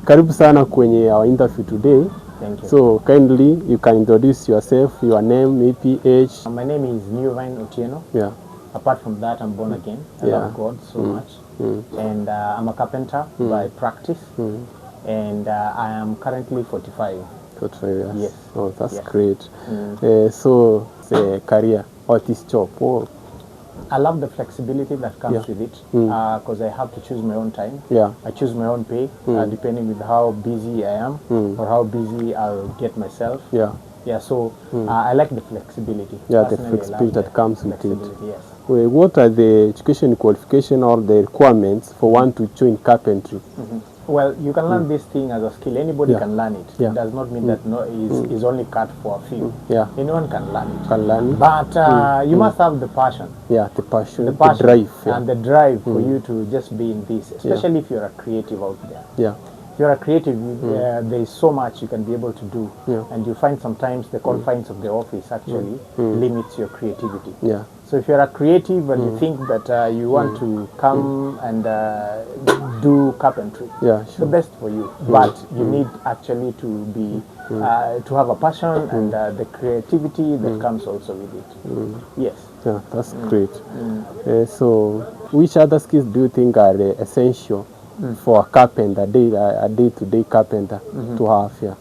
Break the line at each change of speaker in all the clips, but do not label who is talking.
Karibu sana kwenye our interview today.
Thank you.
So kindly you can introduce yourself, your name, maybe age.
My name is Newvine Otieno.
Yeah.
Apart from that, I'm born again. I love God so much. And I'm a carpenter by practice. And I am currently 45.
45 years.
Yes.
Oh, that's
Yes.
great. So the career or this job. Oh.
I love the flexibility that comes with it because I have to choose my own time.
Yeah.
I choose my own pay depending with how busy I am or how busy I'll get myself.
Yeah.
Yeah, so I like the flexibility.
Yeah, the
Personally,
flexibility that comes with it.
Yes.
Well, what are the education qualification or the requirements for one to join carpentry?
Well, you can learn this thing as a skill. Anybody
Yeah.
can learn it.
Yeah.
It does not mean that is only cut for a few.
Yeah.
Anyone can learn it.
Can learn.
But you must have the passion.
Yeah, the passion,
The passion
drive. Yeah.
and the drive for you to just be in this, especially if you're a creative out there.
Yeah.
If you're a creative, there is so much you can be able to do.
Yeah.
And you find sometimes the confines of the office actually limits your creativity.
Yeah.
So if you're a creative and you think that you want to come and do carpentry,
Yeah,
the
sure.
best for you. But you need actually to be to have a passion and the creativity that comes also with it. Yes.
Yeah, that's great. So, which other skills do you think are essential for a carpenter, a day-to-day carpenter to have? Yeah.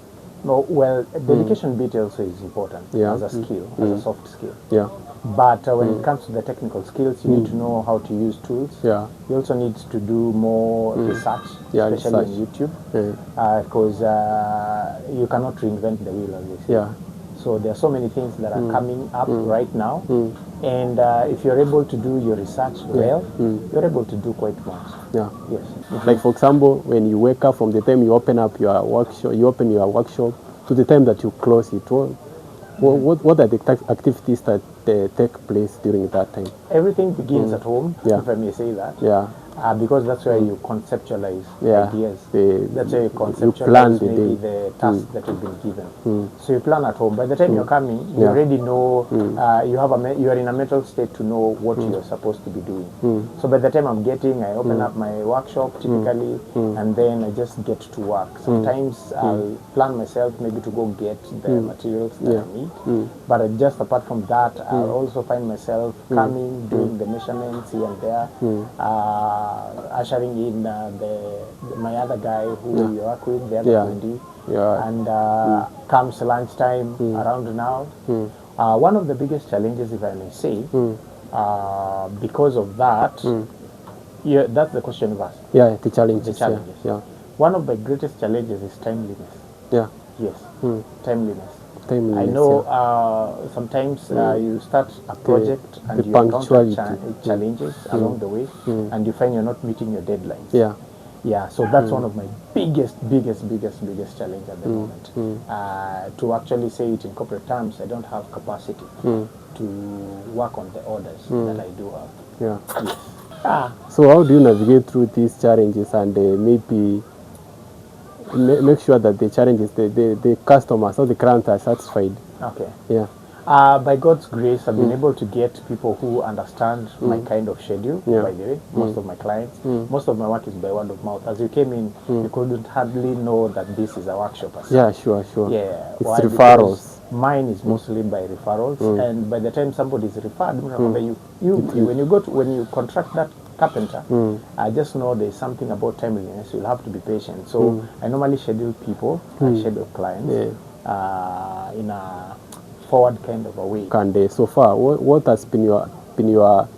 No, well, the education bit also is important
Yeah.
as a skill, as a soft skill.
Yeah.
But when it comes to the technical skills, you need to know how to use tools.
Yeah.
You also need to do more research,
Yeah,
especially
research.
on YouTube,
Yeah.
because you cannot reinvent the wheel, as they say.
Yeah.
So there are so many things that are coming up right now, and if you're able to do your research well, you're able to do quite much.
Yeah.
Yes.
Like for example, when you wake up, from the time you open up your workshop, to the time that you close it. What are the activities that take place during that time?
Everything begins at home,
Yeah.
if I may say that.
Yeah.
Because that's where you conceptualize
Yeah.
ideas. That's where you
plan
conceptualize
the
maybe
day.
the task that you've been given. So you plan at home. By the time you're coming, you
Yeah.
already know, you are in a mental state to know what you're supposed to be doing. So by the time I'm getting, I open up my workshop typically, and then I just get to work. Sometimes I'll plan myself maybe to go get the materials that I need. But just apart from that, I'll also find myself coming, doing the measurements here and there, ushering in my other guy who you work with, the other
Yeah.
Wendy.
Yeah.
And comes lunchtime around now. One of the biggest challenges, if I may say, because of that, that's the question of us.
Yeah, the challenges.
The challenges.
Yeah.
One of the greatest challenges is timeliness.
Yeah.
Yes, timeliness.
Timeliness,
I know sometimes you start a project and
the
you encounter
punctuality.
challenges along the way, and you find you're not meeting your deadlines.
Yeah.
Yeah, so that's one of my biggest challenge at the moment. To actually say it in corporate terms, I don't have capacity to work on the orders that I do have.
Yeah.
Yes.
So how do you navigate through these challenges and maybe make sure that the challenges, the customers or the clients are satisfied?
Okay.
Yeah.
By God's grace, I've been able to get people who understand my kind of schedule,
Yeah.
by the way. Most of my clients, most of my work is by word of mouth. As you came in, you couldn't hardly know that this is a workshop.
Yeah, sure.
Yeah.
It's
Why?
referrals.
Because mine is mostly by referrals, and by the time somebody is referred, remember when you contract that carpenter, I just know there's something about timeliness. You'll have to be patient. So I normally schedule people, I schedule clients in a forward kind of a way.
And so far, what has been your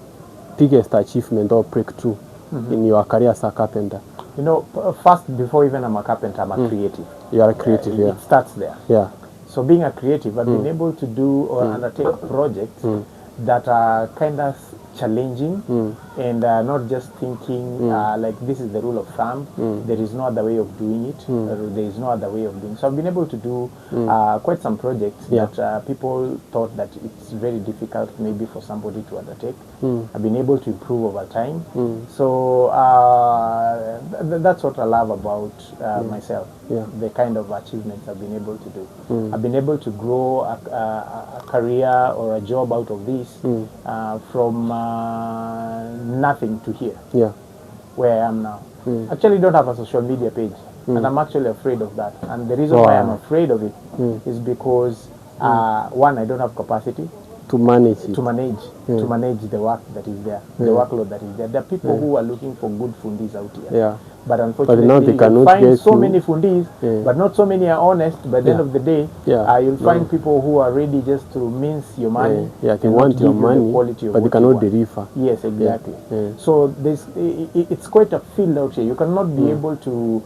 biggest achievement or breakthrough in your career as a carpenter?
You know, first, before even I'm a carpenter, I'm a creative.
You are a creative,
It starts there.
Yeah.
So being a creative, I've been able to do or undertake projects that are kind of challenging and not just thinking like this is the rule of thumb, there is no other way of doing it, or there is no other way of doing it. So I've been able to do quite some projects that people thought that it's very difficult maybe for somebody to undertake. I've been able to improve over time. So that's what I love about myself, the kind of achievements I've been able to do. I've been able to grow a career or a job out of this from nothing to here, where I am now. Actually don't have a social media page. and I'm actually afraid of that. And the reason why I'm afraid of it is because one, I don't have capacity
to manage it.
to manage the work that is there, the workload that is there. There are people who are looking for good fundis out here.
Yeah.
But unfortunately,
now they cannot
you find
get
so
you.
many fundis, but not so many are honest. By the end of the day, you'll find people who are ready just to mince your money.
Yeah, they
and
want
not
your
give you the
money,
quality of
but they
what you
cannot
want.
deliver.
Yes, exactly.
Yeah.
So it's quite a field out here. You cannot be able to,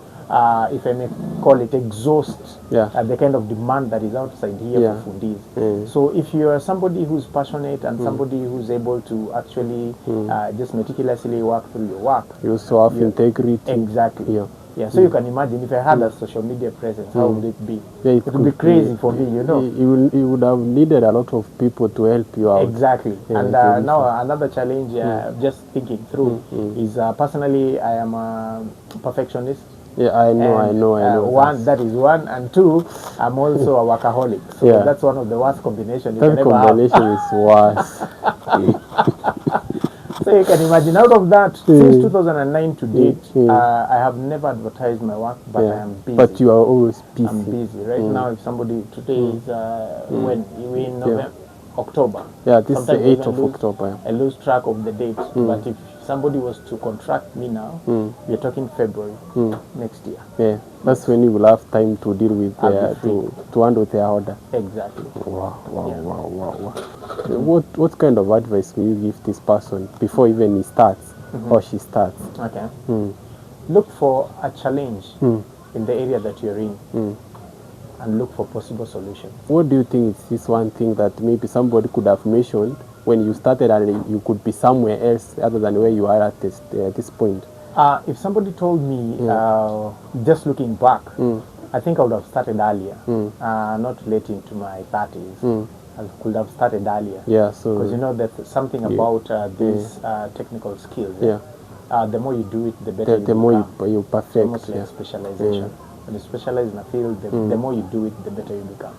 if I may call it, exhaust the kind of demand that is outside here for fundis. So if you are somebody who's passionate and somebody who's able to actually just meticulously work through your work,
You also have integrity.
exactly.
Yeah.
Yeah, so you can imagine if I had a social media presence, how would it be?
Yeah,
it would be crazy for me, you know.
You would have needed a lot of people to help you out.
Exactly.
Yeah,
And now another challenge, just thinking through, is personally I am a perfectionist.
Yeah, I know.
One, that is one, and two, I'm also a workaholic. So that's one of the worst combinations you
That
can ever
combination
have.
is worse.
So you can imagine, out of that, since 2009 to date, I have never advertised my work, but I am busy.
But you are always busy.
I'm busy. Right now, if somebody, today is, when? We're in November, October.
Yeah, this is the
Sometimes
8th of October.
I lose track of the date, but if somebody was to contract me now, we're talking February next year.
Yeah, that's when you will have time to deal with to handle their order.
Exactly.
Wow. What kind of advice will you give this person before even he starts or she starts?
Okay. Look for a challenge in the area that you're in, and look for possible solutions.
What do you think is this one thing that maybe somebody could have mentioned when you started and you could be somewhere else other than where you are at this point?
If somebody told me, just looking back, I think I would have started earlier, not late into my 30s. I could have started earlier.
Yeah, so
because you know there's something about these technical skills. The more you do it, the better.
The more you perfect.
Almost like specialization. When you specialize in a field, the more you do it, the better you become.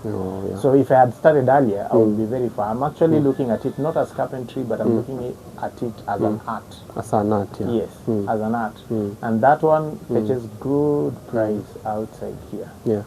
So if I had started earlier, I would be very far. I'm actually looking at it not as carpentry, but I'm looking at it as an art.
As an art, yeah.
Yes, as an art. And that one fetches good price outside here.
Yeah.